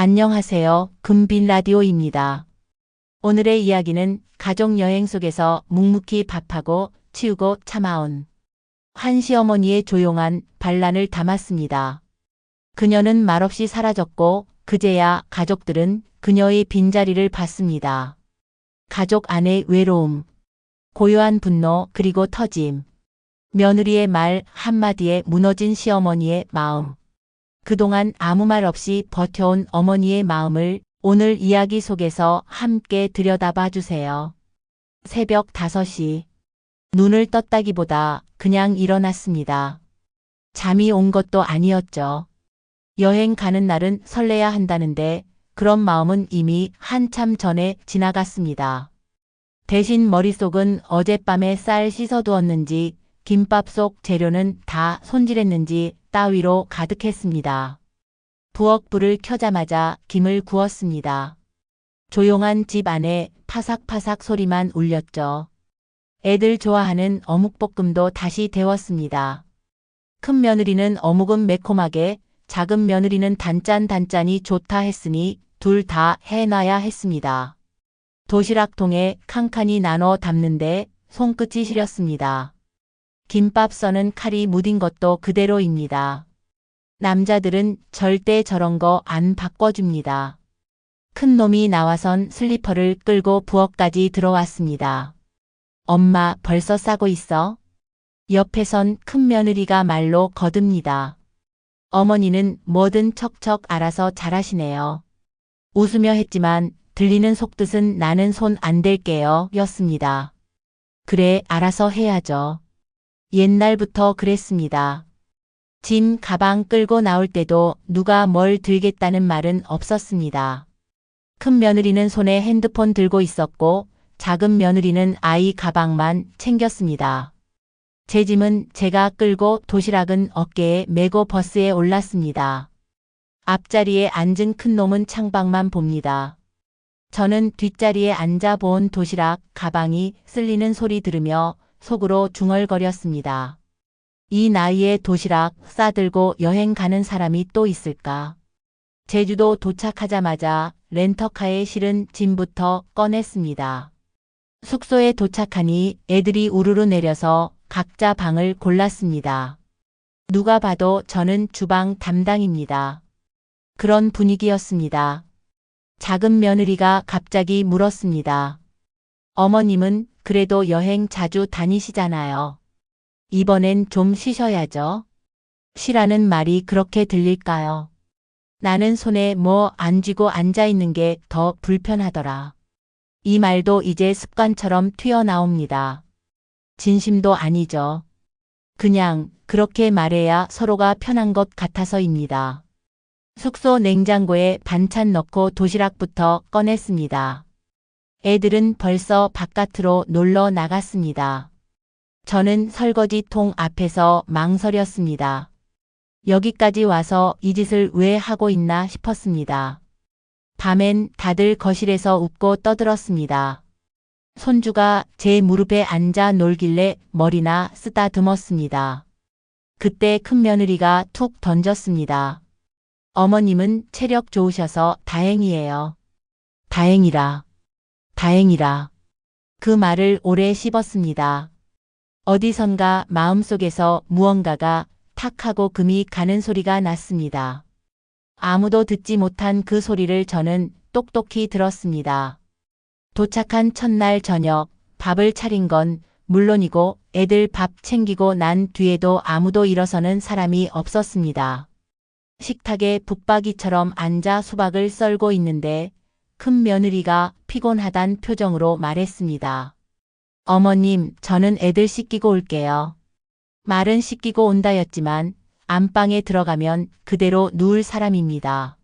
안녕하세요. 금빈 라디오입니다. 오늘의 이야기는 가족 여행 속에서 묵묵히 밥하고 치우고 참아온 한 시어머니의 조용한 반란을 담았습니다. 그녀는 말없이 사라졌고 그제야 가족들은 그녀의 빈자리를 봤습니다. 가족 안의 외로움, 고요한 분노 그리고 터짐, 며느리의 말 한마디에 무너진 시어머니의 마음. 그동안 아무 말 없이 버텨온 어머니의 마음을 오늘 이야기 속에서 함께 들여다봐 주세요. 새벽 5시. 눈을 떴다기보다 그냥 일어났습니다. 잠이 온 것도 아니었죠. 여행 가는 날은 설레야 한다는데 그런 마음은 이미 한참 전에 지나갔습니다. 대신 머릿속은 어젯밤에 쌀 씻어두었는지 김밥 속 재료는 다 손질했는지 따위로 가득했습니다. 부엌 불을 켜자마자 김을 구웠습니다. 조용한 집 안에 파삭파삭 소리만 울렸죠. 애들 좋아하는 어묵볶음도 다시 데웠습니다. 큰 며느리는 어묵은 매콤하게, 작은 며느리는 단짠단짠이 좋다 했으니 둘 다 해놔야 했습니다. 도시락통에 칸칸이 나눠 담는데 손끝이 시렸습니다. 김밥 써는 칼이 무딘 것도 그대로입니다. 남자들은 절대 저런 거 안 바꿔줍니다. 큰 놈이 나와선 슬리퍼를 끌고 부엌까지 들어왔습니다. 엄마 벌써 싸고 있어? 옆에선 큰 며느리가 말로 거듭니다. 어머니는 뭐든 척척 알아서 잘하시네요. 웃으며 했지만 들리는 속뜻은 나는 손 안 댈게요 였습니다. 그래 알아서 해야죠. 옛날부터 그랬습니다. 짐 가방 끌고 나올 때도 누가 뭘 들겠다는 말은 없었습니다. 큰 며느리는 손에 핸드폰 들고 있었고 작은 며느리는 아이 가방만 챙겼습니다. 제 짐은 제가 끌고 도시락은 어깨에 메고 버스에 올랐습니다. 앞자리에 앉은 큰 놈은 창밖만 봅니다. 저는 뒷자리에 앉아 본 도시락 가방이 쓸리는 소리 들으며 속으로 중얼거렸습니다. 이 나이에 도시락 싸들고 여행 가는 사람이 또 있을까? 제주도 도착하자마자 렌터카에 실은 짐부터 꺼냈습니다. 숙소에 도착하니 애들이 우르르 내려서 각자 방을 골랐습니다. 누가 봐도 저는 주방 담당입니다. 그런 분위기였습니다. 작은 며느리가 갑자기 물었습니다. 어머님은 그래도 여행 자주 다니시잖아요. 이번엔 좀 쉬셔야죠. 쉬라는 말이 그렇게 들릴까요? 나는 손에 뭐 안 쥐고 앉아있는 게 더 불편하더라. 이 말도 이제 습관처럼 튀어나옵니다. 진심도 아니죠. 그냥 그렇게 말해야 서로가 편한 것 같아서입니다. 숙소 냉장고에 반찬 넣고 도시락부터 꺼냈습니다. 애들은 벌써 바깥으로 놀러 나갔습니다. 저는 설거지통 앞에서 망설였습니다. 여기까지 와서 이 짓을 왜 하고 있나 싶었습니다. 밤엔 다들 거실에서 웃고 떠들었습니다. 손주가 제 무릎에 앉아 놀길래 머리나 쓰다듬었습니다. 그때 큰 며느리가 툭 던졌습니다. 어머님은 체력 좋으셔서 다행이에요. 다행이라. 다행이라. 그 말을 오래 씹었습니다. 어디선가 마음속에서 무언가가 탁 하고 금이 가는 소리가 났습니다. 아무도 듣지 못한 그 소리를 저는 똑똑히 들었습니다. 도착한 첫날 저녁 밥을 차린 건 물론이고 애들 밥 챙기고 난 뒤에도 아무도 일어서는 사람이 없었습니다. 식탁에 붙박이처럼 앉아 수박을 썰고 있는데 큰 며느리가 피곤하단 표정으로 말했습니다. 어머님, 저는 애들 씻기고 올게요. 말은 씻기고 온다였지만 안방에 들어가면 그대로 누울 사람입니다.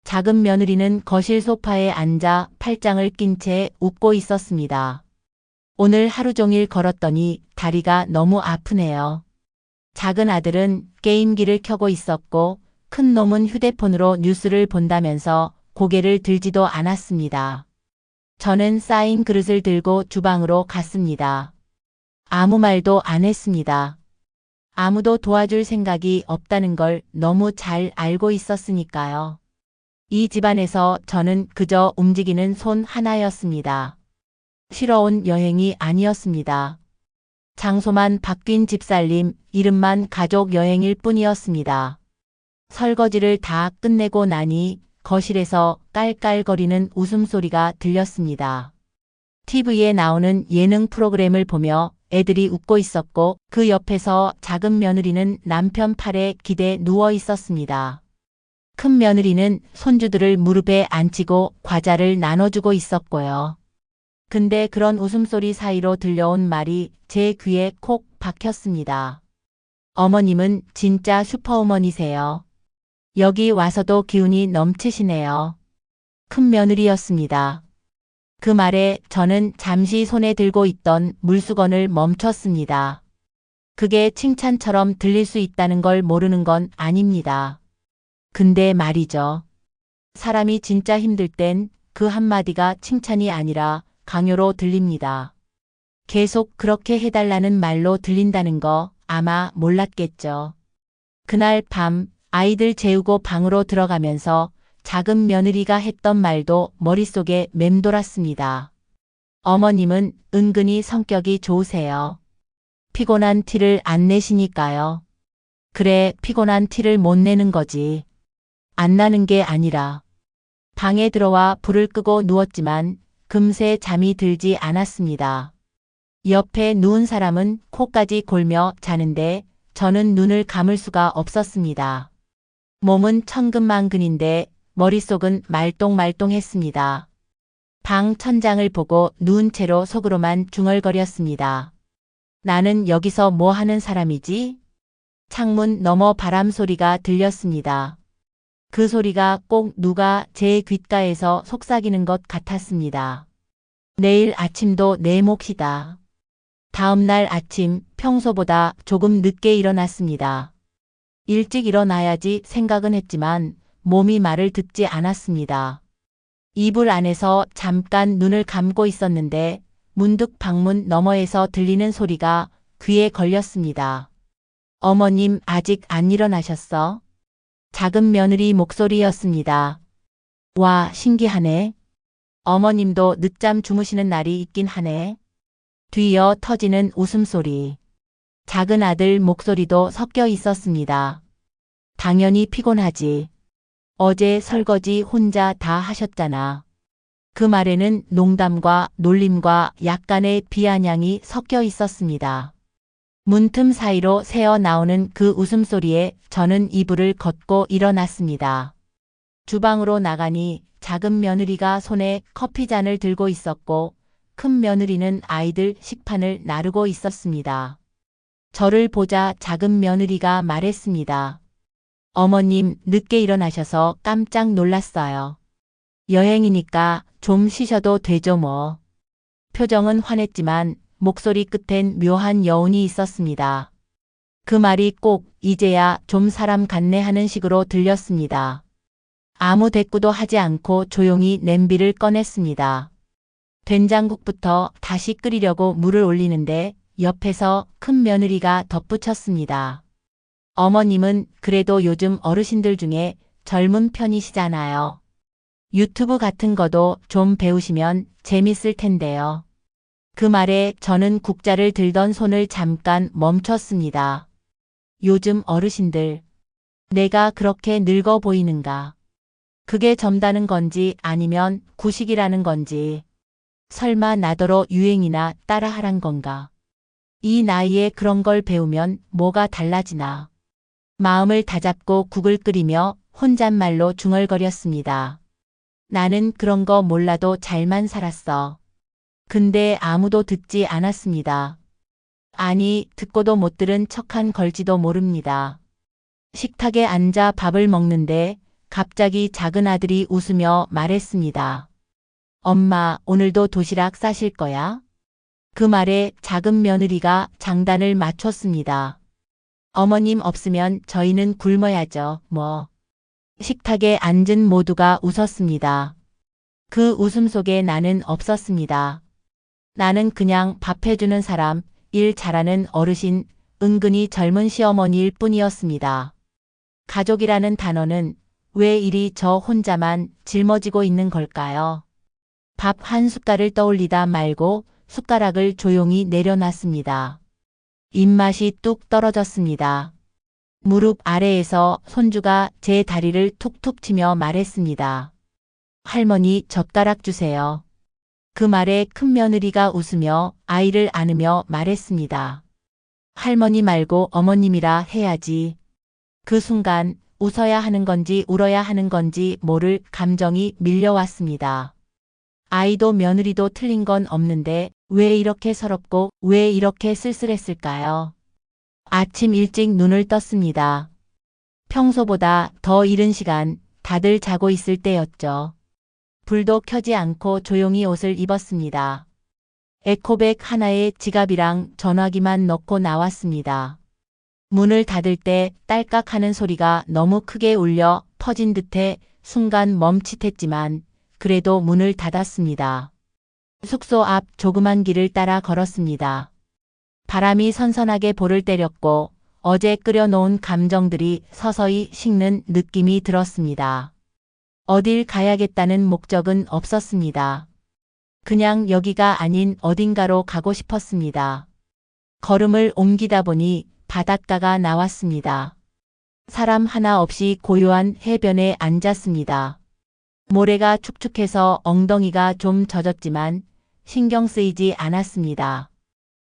작은 며느리는 거실 소파에 앉아 팔짱을 낀 채 웃고 있었습니다. 오늘 하루 종일 걸었더니 다리가 너무 아프네요. 작은 아들은 게임기를 켜고 있었고 큰 놈은 휴대폰으로 뉴스를 본다면서 고개를 들지도 않았습니다. 저는 쌓인 그릇을 들고 주방으로 갔습니다. 아무 말도 안 했습니다. 아무도 도와줄 생각이 없다는 걸 너무 잘 알고 있었으니까요. 이 집안에서 저는 그저 움직이는 손 하나였습니다. 쉬러 온 여행이 아니었습니다. 장소만 바뀐 집살림, 이름만 가족 여행일 뿐이었습니다. 설거지를 다 끝내고 나니 거실에서 깔깔거리는 웃음소리가 들렸습니다. TV에 나오는 예능 프로그램을 보며 애들이 웃고 있었고 그 옆에서 작은 며느리는 남편 팔에 기대 누워 있었습니다. 큰 며느리는 손주들을 무릎에 앉히고 과자를 나눠주고 있었고요. 근데 그런 웃음소리 사이로 들려온 말이 제 귀에 콕 박혔습니다. 어머님은 진짜 슈퍼우먼이세요. 여기 와서도 기운이 넘치시네요. 큰 며느리였습니다. 그 말에 저는 잠시 손에 들고 있던 물수건을 멈췄습니다. 그게 칭찬처럼 들릴 수 있다는 걸 모르는 건 아닙니다. 근데 말이죠. 사람이 진짜 힘들 땐 그 한마디가 칭찬이 아니라 강요로 들립니다. 계속 그렇게 해달라는 말로 들린다는 거 아마 몰랐겠죠. 그날 밤 아이들 재우고 방으로 들어가면서 작은 며느리가 했던 말도 머릿속에 맴돌았습니다. 어머님은 은근히 성격이 좋으세요. 피곤한 티를 안 내시니까요. 그래, 피곤한 티를 못 내는 거지. 안 나는 게 아니라. 방에 들어와 불을 끄고 누웠지만 금세 잠이 들지 않았습니다. 옆에 누운 사람은 코까지 골며 자는데 저는 눈을 감을 수가 없었습니다. 몸은 천근만근인데 머릿속은 말똥말똥했습니다. 방 천장을 보고 누운 채로 속으로만 중얼거렸습니다. 나는 여기서 뭐 하는 사람이지? 창문 너머 바람 소리가 들렸습니다. 그 소리가 꼭 누가 제 귓가에서 속삭이는 것 같았습니다. 내일 아침도 내 몫이다. 다음 날 아침 평소보다 조금 늦게 일어났습니다. 일찍 일어나야지 생각은 했지만 몸이 말을 듣지 않았습니다. 이불 안에서 잠깐 눈을 감고 있었는데 문득 방문 너머에서 들리는 소리가 귀에 걸렸습니다. 어머님 아직 안 일어나셨어? 작은 며느리 목소리였습니다. 와, 신기하네. 어머님도 늦잠 주무시는 날이 있긴 하네. 뒤이어 터지는 웃음소리. 작은 아들 목소리도 섞여 있었습니다. 당연히 피곤하지. 어제 설거지 혼자 다 하셨잖아. 그 말에는 농담과 놀림과 약간의 비아냥이 섞여 있었습니다. 문틈 사이로 새어 나오는 그 웃음소리에 저는 이불을 걷고 일어났습니다. 주방으로 나가니 작은 며느리가 손에 커피잔을 들고 있었고 큰 며느리는 아이들 식판을 나르고 있었습니다. 저를 보자 작은 며느리가 말했습니다. 어머님 늦게 일어나셔서 깜짝 놀랐어요. 여행이니까 좀 쉬셔도 되죠 뭐. 표정은 환했지만 목소리 끝엔 묘한 여운이 있었습니다. 그 말이 꼭 이제야 좀 사람 같네 하는 식으로 들렸습니다. 아무 대꾸도 하지 않고 조용히 냄비를 꺼냈습니다. 된장국부터 다시 끓이려고 물을 올리는데 옆에서 큰 며느리가 덧붙였습니다. 어머님은 그래도 요즘 어르신들 중에 젊은 편이시잖아요. 유튜브 같은 거도 좀 배우시면 재밌을 텐데요. 그 말에 저는 국자를 들던 손을 잠깐 멈췄습니다. 요즘 어르신들, 내가 그렇게 늙어 보이는가? 그게 젊다는 건지 아니면 구식이라는 건지, 설마 나더러 유행이나 따라하란 건가? 이 나이에 그런 걸 배우면 뭐가 달라지나? 마음을 다잡고 국을 끓이며 혼잣말로 중얼거렸습니다. 나는 그런 거 몰라도 잘만 살았어. 근데 아무도 듣지 않았습니다. 아니, 듣고도 못 들은 척한 걸지도 모릅니다. 식탁에 앉아 밥을 먹는데 갑자기 작은 아들이 웃으며 말했습니다. 엄마, 오늘도 도시락 싸실 거야? 그 말에 작은 며느리가 장단을 맞췄습니다. 어머님 없으면 저희는 굶어야죠, 뭐. 식탁에 앉은 모두가 웃었습니다. 그 웃음 속에 나는 없었습니다. 나는 그냥 밥 해주는 사람, 일 잘하는 어르신, 은근히 젊은 시어머니일 뿐이었습니다. 가족이라는 단어는 왜 이리 저 혼자만 짊어지고 있는 걸까요? 밥 한 숟갈을 떠올리다 말고 숟가락을 조용히 내려놨습니다. 입맛이 뚝 떨어졌습니다. 무릎 아래에서 손주가 제 다리를 툭툭 치며 말했습니다. 할머니 젓가락 주세요. 그 말에 큰며느리가 웃으며 아이를 안으며 말했습니다. 할머니 말고 어머님이라 해야지. 그 순간 웃어야 하는 건지 울어야 하는 건지 모를 감정이 밀려왔습니다. 아이도 며느리도 틀린 건 없는데 왜 이렇게 서럽고 왜 이렇게 쓸쓸했을까요? 아침 일찍 눈을 떴습니다. 평소보다 더 이른 시간 다들 자고 있을 때였죠. 불도 켜지 않고 조용히 옷을 입었습니다. 에코백 하나에 지갑이랑 전화기만 넣고 나왔습니다. 문을 닫을 때 딸깍 하는 소리가 너무 크게 울려 퍼진 듯해 순간 멈칫했지만 그래도 문을 닫았습니다. 숙소 앞 조그만 길을 따라 걸었습니다. 바람이 선선하게 볼을 때렸고 어제 끓여놓은 감정들이 서서히 식는 느낌이 들었습니다. 어딜 가야겠다는 목적은 없었습니다. 그냥 여기가 아닌 어딘가로 가고 싶었습니다. 걸음을 옮기다 보니 바닷가가 나왔습니다. 사람 하나 없이 고요한 해변에 앉았습니다. 모래가 축축해서 엉덩이가 좀 젖었지만 신경 쓰이지 않았습니다.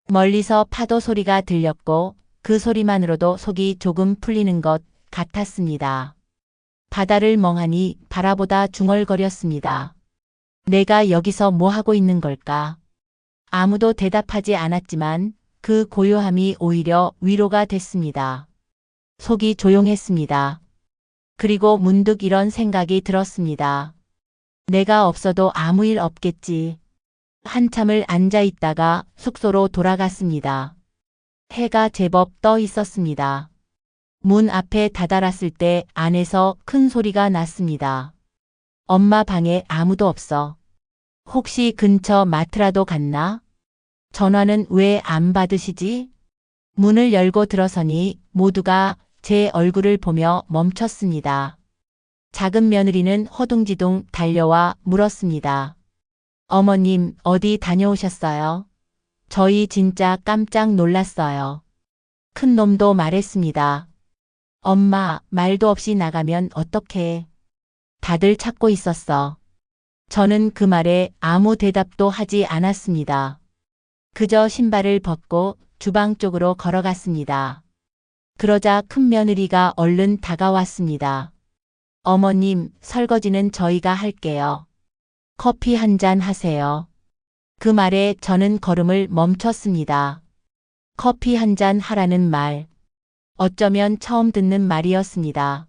멀리서 파도 소리가 들렸고 그 소리만으로도 속이 조금 풀리는 것 같았습니다. 바다를 멍하니 바라보다 중얼거렸습니다. 내가 여기서 뭐 하고 있는 걸까? 아무도 대답하지 않았지만 그 고요함이 오히려 위로가 됐습니다. 속이 조용했습니다. 그리고 문득 이런 생각이 들었습니다. 내가 없어도 아무 일 없겠지. 한참을 앉아 있다가 숙소로 돌아갔습니다. 해가 제법 떠 있었습니다. 문 앞에 다다랐을 때 안에서 큰 소리가 났습니다. 엄마 방에 아무도 없어. 혹시 근처 마트라도 갔나? 전화는 왜 안 받으시지? 문을 열고 들어서니 모두가 제 얼굴을 보며 멈췄습니다. 작은 며느리는 허둥지둥 달려와 물었습니다. 어머님, 어디 다녀오셨어요? 저희 진짜 깜짝 놀랐어요. 큰 놈도 말했습니다. 엄마, 말도 없이 나가면 어떡해. 다들 찾고 있었어. 저는 그 말에 아무 대답도 하지 않았습니다. 그저 신발을 벗고 주방 쪽으로 걸어갔습니다. 그러자 큰 며느리가 얼른 다가왔습니다. 어머님, 설거지는 저희가 할게요. 커피 한 잔 하세요. 그 말에 저는 걸음을 멈췄습니다. 커피 한 잔 하라는 말. 어쩌면 처음 듣는 말이었습니다.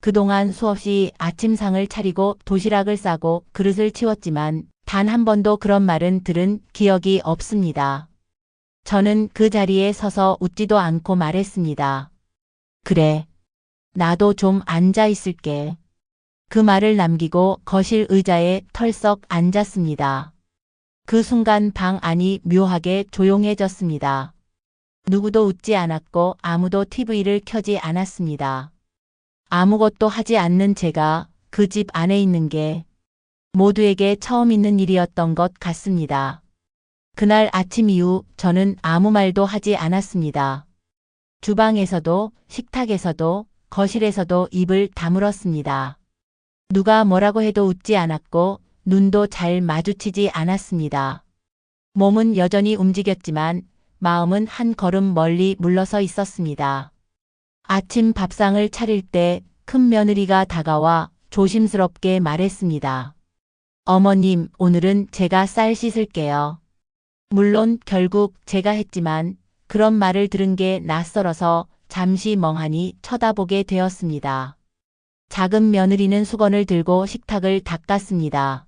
그동안 수없이 아침상을 차리고 도시락을 싸고 그릇을 치웠지만 단 한 번도 그런 말은 들은 기억이 없습니다. 저는 그 자리에 서서 웃지도 않고 말했습니다. 그래. 나도 좀 앉아 있을게. 그 말을 남기고 거실 의자에 털썩 앉았습니다. 그 순간 방 안이 묘하게 조용해졌습니다. 누구도 웃지 않았고 아무도 TV를 켜지 않았습니다. 아무것도 하지 않는 제가 그 집 안에 있는 게 모두에게 처음 있는 일이었던 것 같습니다. 그날 아침 이후 저는 아무 말도 하지 않았습니다. 주방에서도 식탁에서도 거실에서도 입을 다물었습니다. 누가 뭐라고 해도 웃지 않았고 눈도 잘 마주치지 않았습니다. 몸은 여전히 움직였지만 마음은 한 걸음 멀리 물러서 있었습니다. 아침 밥상을 차릴 때 큰 며느리가 다가와 조심스럽게 말했습니다. 어머님, 오늘은 제가 쌀 씻을게요. 물론 결국 제가 했지만 그런 말을 들은 게 낯설어서 잠시 멍하니 쳐다보게 되었습니다. 작은 며느리는 수건을 들고 식탁을 닦았습니다.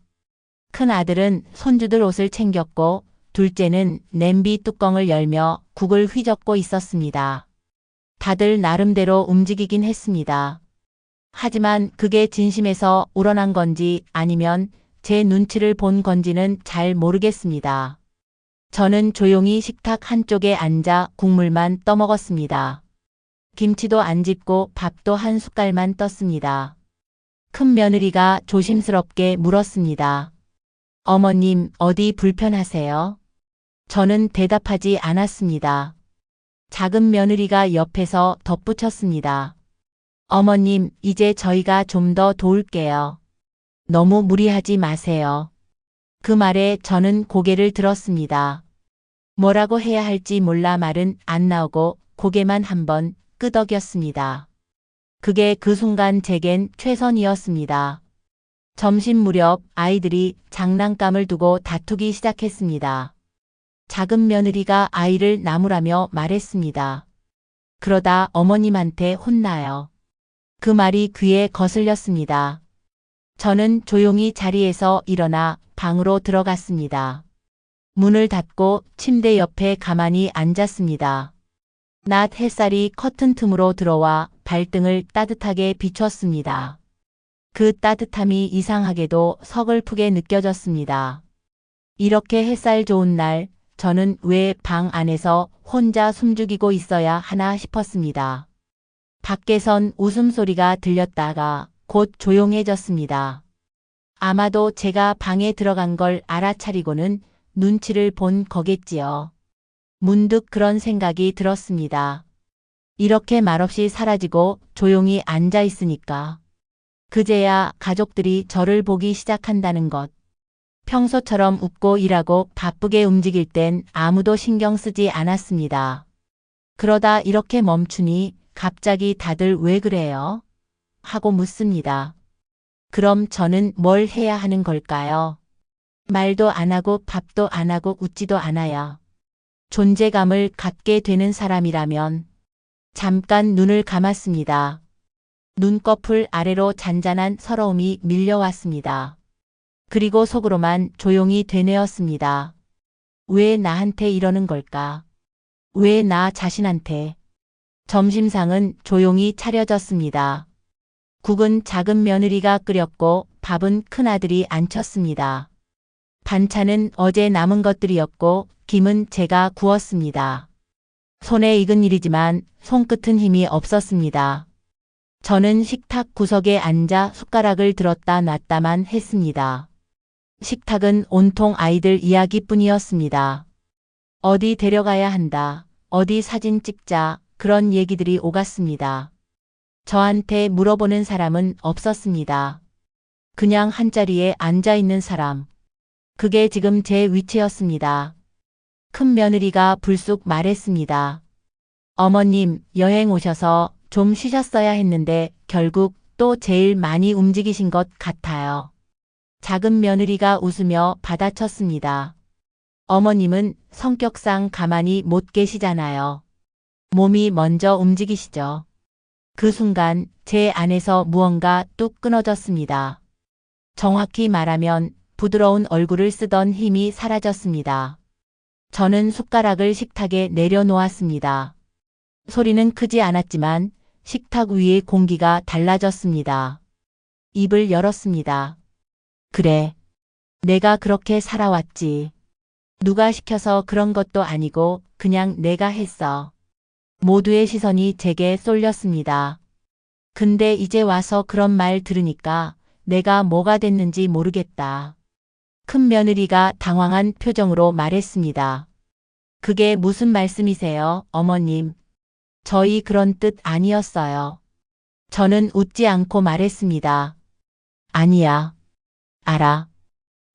큰 아들은 손주들 옷을 챙겼고 둘째는 냄비 뚜껑을 열며 국을 휘젓고 있었습니다. 다들 나름대로 움직이긴 했습니다. 하지만 그게 진심에서 우러난 건지 아니면 제 눈치를 본 건지는 잘 모르겠습니다. 저는 조용히 식탁 한쪽에 앉아 국물만 떠먹었습니다. 김치도 안 집고 밥도 한 숟갈만 떴습니다. 큰 며느리가 조심스럽게 물었습니다. 어머님, 어디 불편하세요? 저는 대답하지 않았습니다. 작은 며느리가 옆에서 덧붙였습니다. 어머님, 이제 저희가 좀 더 도울게요. 너무 무리하지 마세요. 그 말에 저는 고개를 들었습니다. 뭐라고 해야 할지 몰라 말은 안 나오고 고개만 한번 끄덕였습니다. 그게 그 순간 제겐 최선이었습니다. 점심 무렵 아이들이 장난감을 두고 다투기 시작했습니다. 작은 며느리가 아이를 나무라며 말했습니다. 그러다 어머님한테 혼나요. 그 말이 귀에 거슬렸습니다. 저는 조용히 자리에서 일어나 방으로 들어갔습니다. 문을 닫고 침대 옆에 가만히 앉았습니다. 낮 햇살이 커튼 틈으로 들어와 발등을 따뜻하게 비췄습니다. 그 따뜻함이 이상하게도 서글프게 느껴졌습니다. 이렇게 햇살 좋은 날 저는 왜 방 안에서 혼자 숨죽이고 있어야 하나 싶었습니다. 밖에선 웃음소리가 들렸다가 곧 조용해졌습니다. 아마도 제가 방에 들어간 걸 알아차리고는 눈치를 본 거겠지요. 문득 그런 생각이 들었습니다. 이렇게 말없이 사라지고 조용히 앉아 있으니까 그제야 가족들이 저를 보기 시작한다는 것. 평소처럼 웃고 일하고 바쁘게 움직일 땐 아무도 신경 쓰지 않았습니다. 그러다 이렇게 멈추니 갑자기 다들 왜 그래요? 하고 묻습니다. 그럼 저는 뭘 해야 하는 걸까요? 말도 안 하고 밥도 안 하고 웃지도 않아야 존재감을 갖게 되는 사람이라면 잠깐 눈을 감았습니다. 눈꺼풀 아래로 잔잔한 서러움이 밀려왔습니다. 그리고 속으로만 조용히 되뇌었습니다. 왜 나한테 이러는 걸까? 왜 나 자신한테? 점심상은 조용히 차려졌습니다. 국은 작은 며느리가 끓였고 밥은 큰아들이 안쳤습니다. 반찬은 어제 남은 것들이었고 김은 제가 구웠습니다. 손에 익은 일이지만 손끝은 힘이 없었습니다. 저는 식탁 구석에 앉아 숟가락을 들었다 놨다만 했습니다. 식탁은 온통 아이들 이야기뿐이었습니다. 어디 데려가야 한다, 어디 사진 찍자, 그런 얘기들이 오갔습니다. 저한테 물어보는 사람은 없었습니다. 그냥 한자리에 앉아 있는 사람. 그게 지금 제 위치였습니다. 큰 며느리가 불쑥 말했습니다. 어머님, 여행 오셔서 좀 쉬셨어야 했는데 결국 또 제일 많이 움직이신 것 같아요. 작은 며느리가 웃으며 받아쳤습니다. 어머님은 성격상 가만히 못 계시잖아요. 몸이 먼저 움직이시죠. 그 순간 제 안에서 무언가 뚝 끊어졌습니다. 정확히 말하면 부드러운 얼굴을 쓰던 힘이 사라졌습니다. 저는 숟가락을 식탁에 내려놓았습니다. 소리는 크지 않았지만 식탁 위의 공기가 달라졌습니다. 입을 열었습니다. 그래. 내가 그렇게 살아왔지. 누가 시켜서 그런 것도 아니고 그냥 내가 했어. 모두의 시선이 제게 쏠렸습니다. 근데 이제 와서 그런 말 들으니까 내가 뭐가 됐는지 모르겠다. 큰 며느리가 당황한 표정으로 말했습니다. 그게 무슨 말씀이세요, 어머님? 저희 그런 뜻 아니었어요. 저는 웃지 않고 말했습니다. 아니야. 알아.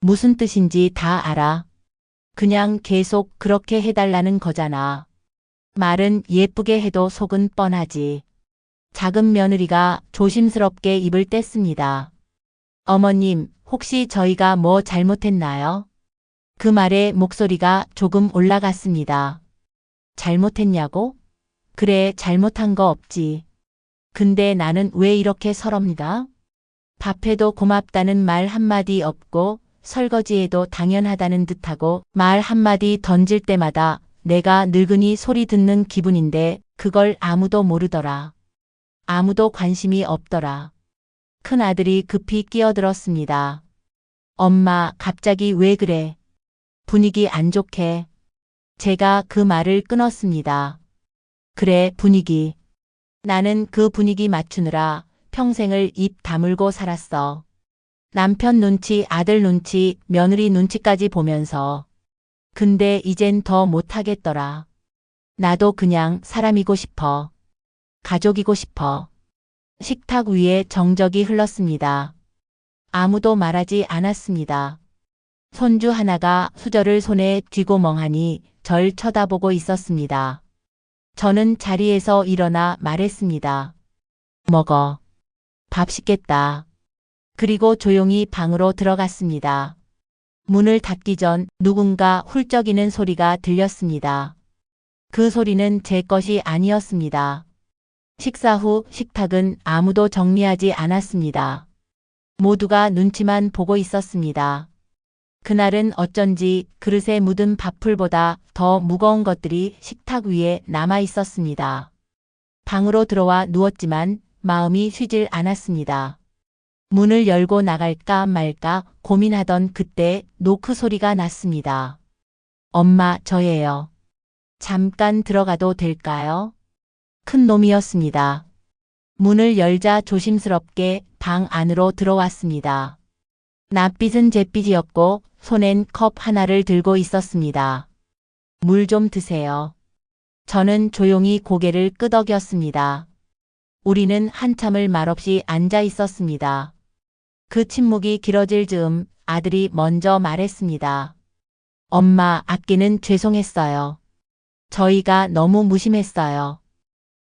무슨 뜻인지 다 알아. 그냥 계속 그렇게 해달라는 거잖아. 말은 예쁘게 해도 속은 뻔하지. 작은 며느리가 조심스럽게 입을 뗐습니다. 어머님, 혹시 저희가 뭐 잘못했나요? 그 말에 목소리가 조금 올라갔습니다. 잘못했냐고? 그래, 잘못한 거 없지. 근데 나는 왜 이렇게 서럽니다? 밥해도 고맙다는 말 한마디 없고 설거지해도 당연하다는 듯하고 말 한마디 던질 때마다 내가 늙은이 소리 듣는 기분인데 그걸 아무도 모르더라. 아무도 관심이 없더라. 큰아들이 급히 끼어들었습니다. 엄마, 갑자기 왜 그래? 분위기 안 좋게. 제가 그 말을 끊었습니다. 그래, 분위기. 나는 그 분위기 맞추느라 평생을 입 다물고 살았어. 남편 눈치, 아들 눈치, 며느리 눈치까지 보면서. 근데 이젠 더 못하겠더라. 나도 그냥 사람이고 싶어. 가족이고 싶어. 식탁 위에 정적이 흘렀습니다. 아무도 말하지 않았습니다. 손주 하나가 수저를 손에 쥐고 멍하니 절 쳐다보고 있었습니다. 저는 자리에서 일어나 말했습니다. 먹어. 밥 식겠다. 그리고 조용히 방으로 들어갔습니다. 문을 닫기 전 누군가 훌쩍이는 소리가 들렸습니다. 그 소리는 제 것이 아니었습니다. 식사 후 식탁은 아무도 정리하지 않았습니다. 모두가 눈치만 보고 있었습니다. 그날은 어쩐지 그릇에 묻은 밥풀보다 더 무거운 것들이 식탁 위에 남아 있었습니다. 방으로 들어와 누웠지만 마음이 쉬질 않았습니다. 문을 열고 나갈까 말까 고민하던 그때 노크 소리가 났습니다. 엄마, 저예요. 잠깐 들어가도 될까요? 큰 놈이었습니다. 문을 열자 조심스럽게 방 안으로 들어왔습니다. 낯빛은 잿빛이었고 손엔 컵 하나를 들고 있었습니다. 물 좀 드세요. 저는 조용히 고개를 끄덕였습니다. 우리는 한참을 말없이 앉아 있었습니다. 그 침묵이 길어질 즈음 아들이 먼저 말했습니다. 엄마, 아끼는 죄송했어요. 저희가 너무 무심했어요.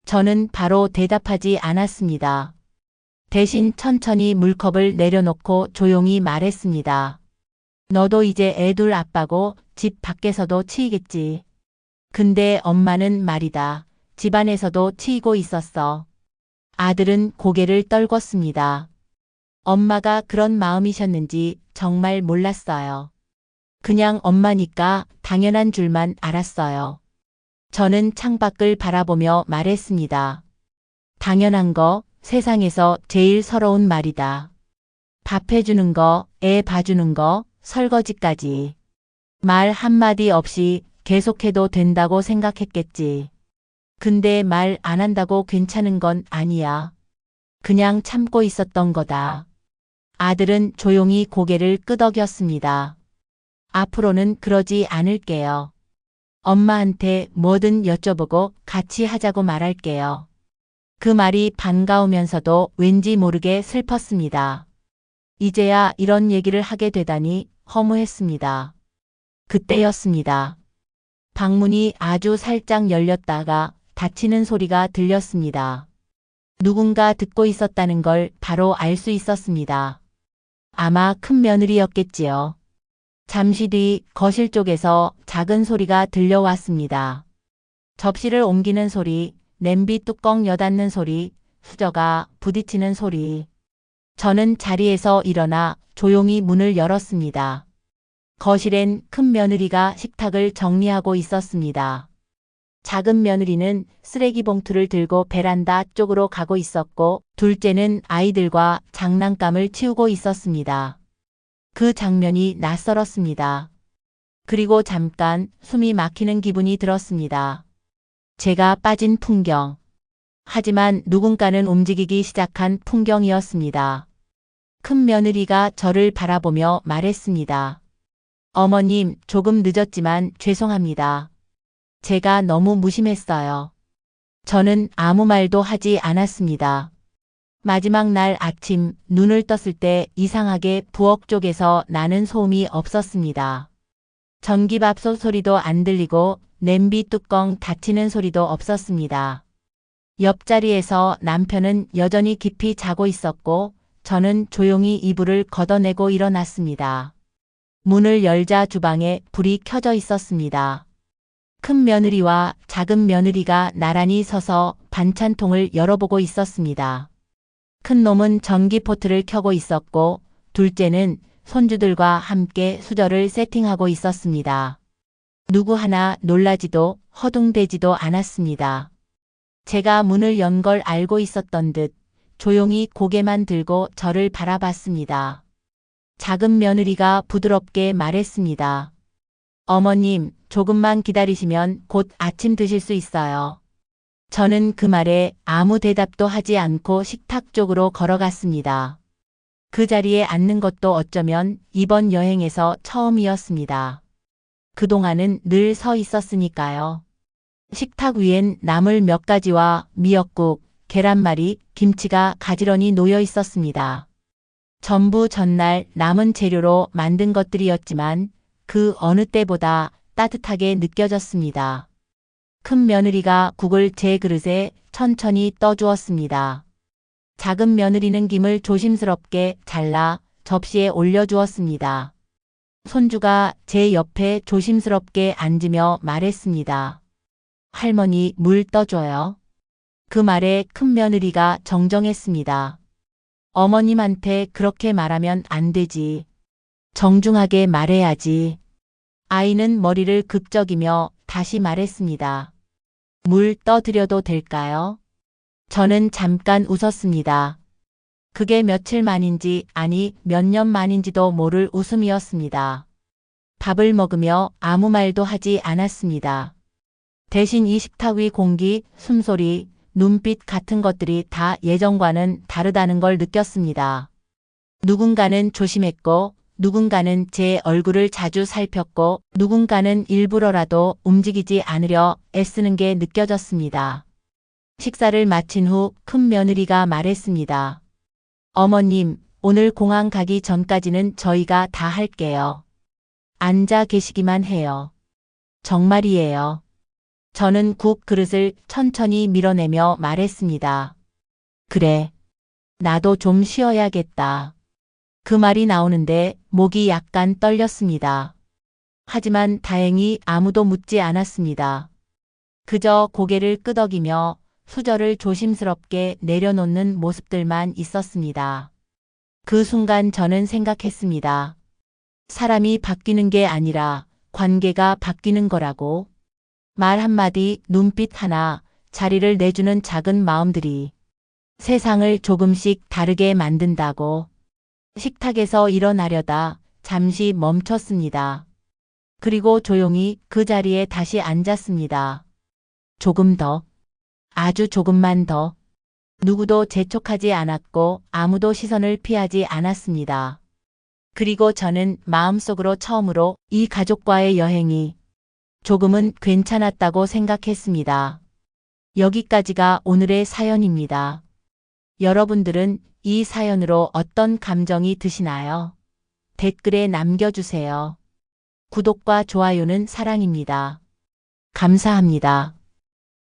저는 바로 대답하지 않았습니다. 대신 천천히 물컵을 내려놓고 조용히 말했습니다. 너도 이제 애둘 아빠고 집 밖에서도 치이겠지. 근데 엄마는 말이다. 집안에서도 치이고 있었어. 아들은 고개를 떨궜습니다. 엄마가 그런 마음이셨는지 정말 몰랐어요. 그냥 엄마니까 당연한 줄만 알았어요. 저는 창밖을 바라보며 말했습니다. 당연한 거 세상에서 제일 서러운 말이다. 밥 해주는 거, 애 봐주는 거, 설거지까지. 말 한마디 없이 계속해도 된다고 생각했겠지. 근데 말 안 한다고 괜찮은 건 아니야. 그냥 참고 있었던 거다. 아들은 조용히 고개를 끄덕였습니다. 앞으로는 그러지 않을게요. 엄마한테 뭐든 여쭤보고 같이 하자고 말할게요. 그 말이 반가우면서도 왠지 모르게 슬펐습니다. 이제야 이런 얘기를 하게 되다니 허무했습니다. 그때였습니다. 방문이 아주 살짝 열렸다가 닫히는 소리가 들렸습니다. 누군가 듣고 있었다는 걸 바로 알 수 있었습니다. 아마 큰 며느리였겠지요. 잠시 뒤 거실 쪽에서 작은 소리가 들려왔습니다. 접시를 옮기는 소리, 냄비 뚜껑 여닫는 소리, 수저가 부딪히는 소리. 저는 자리에서 일어나 조용히 문을 열었습니다. 거실엔 큰 며느리가 식탁을 정리하고 있었습니다. 작은 며느리는 쓰레기 봉투를 들고 베란다 쪽으로 가고 있었고 둘째는 아이들과 장난감을 치우고 있었습니다. 그 장면이 낯설었습니다. 그리고 잠깐 숨이 막히는 기분이 들었습니다. 제가 빠진 풍경. 하지만 누군가는 움직이기 시작한 풍경이었습니다. 큰 며느리가 저를 바라보며 말했습니다. 어머님, 조금 늦었지만 죄송합니다. 제가 너무 무심했어요. 저는 아무 말도 하지 않았습니다. 마지막 날 아침 눈을 떴을 때 이상하게 부엌 쪽에서 나는 소음이 없었습니다. 전기밥솥 소리도 안 들리고 냄비 뚜껑 닫히는 소리도 없었습니다. 옆자리에서 남편은 여전히 깊이 자고 있었고 저는 조용히 이불을 걷어내고 일어났습니다. 문을 열자 주방에 불이 켜져 있었습니다. 큰 며느리와 작은 며느리가 나란히 서서 반찬통을 열어보고 있었습니다. 큰 놈은 전기포트를 켜고 있었고 둘째는 손주들과 함께 수저를 세팅하고 있었습니다. 누구 하나 놀라지도 허둥대지도 않았습니다. 제가 문을 연 걸 알고 있었던 듯 조용히 고개만 들고 저를 바라봤습니다. 작은 며느리가 부드럽게 말했습니다. 어머님, 조금만 기다리시면 곧 아침 드실 수 있어요. 저는 그 말에 아무 대답도 하지 않고 식탁 쪽으로 걸어갔습니다. 그 자리에 앉는 것도 어쩌면 이번 여행에서 처음이었습니다. 그동안은 늘 서 있었으니까요. 식탁 위엔 나물 몇 가지와 미역국, 계란말이, 김치가 가지런히 놓여 있었습니다. 전부 전날 남은 재료로 만든 것들이었지만 그 어느 때보다 따뜻하게 느껴졌습니다. 큰 며느리가 국을 제 그릇에 천천히 떠주었습니다. 작은 며느리는 김을 조심스럽게 잘라 접시에 올려주었습니다. 손주가 제 옆에 조심스럽게 앉으며 말했습니다. 할머니, 물 떠줘요. 그 말에 큰 며느리가 정정했습니다. 어머님한테 그렇게 말하면 안 되지. 정중하게 말해야지. 아이는 머리를 극적이며 다시 말했습니다. 물 떠드려도 될까요? 저는 잠깐 웃었습니다. 그게 며칠 만인지 아니 몇 년 만인지도 모를 웃음이었습니다. 밥을 먹으며 아무 말도 하지 않았습니다. 대신 이 식탁 위 공기, 숨소리, 눈빛 같은 것들이 다 예전과는 다르다는 걸 느꼈습니다. 누군가는 조심했고, 누군가는 제 얼굴을 자주 살폈고, 누군가는 일부러라도 움직이지 않으려 애쓰는 게 느껴졌습니다. 식사를 마친 후 큰 며느리가 말했습니다. 어머님, 오늘 공항 가기 전까지는 저희가 다 할게요. 앉아 계시기만 해요. 정말이에요. 저는 국 그릇을 천천히 밀어내며 말했습니다. 그래. 나도 좀 쉬어야겠다. 그 말이 나오는데 목이 약간 떨렸습니다. 하지만 다행히 아무도 묻지 않았습니다. 그저 고개를 끄덕이며 수저를 조심스럽게 내려놓는 모습들만 있었습니다. 그 순간 저는 생각했습니다. 사람이 바뀌는 게 아니라 관계가 바뀌는 거라고. 말 한마디, 눈빛 하나, 자리를 내주는 작은 마음들이 세상을 조금씩 다르게 만든다고. 식탁에서 일어나려다 잠시 멈췄습니다. 그리고 조용히 그 자리에 다시 앉았습니다. 조금 더, 아주 조금만 더. 누구도 재촉하지 않았고 아무도 시선을 피하지 않았습니다. 그리고 저는 마음속으로 처음으로 이 가족과의 여행이 조금은 괜찮았다고 생각했습니다. 여기까지가 오늘의 사연입니다. 여러분들은 이 사연으로 어떤 감정이 드시나요? 댓글에 남겨주세요. 구독과 좋아요는 사랑입니다. 감사합니다.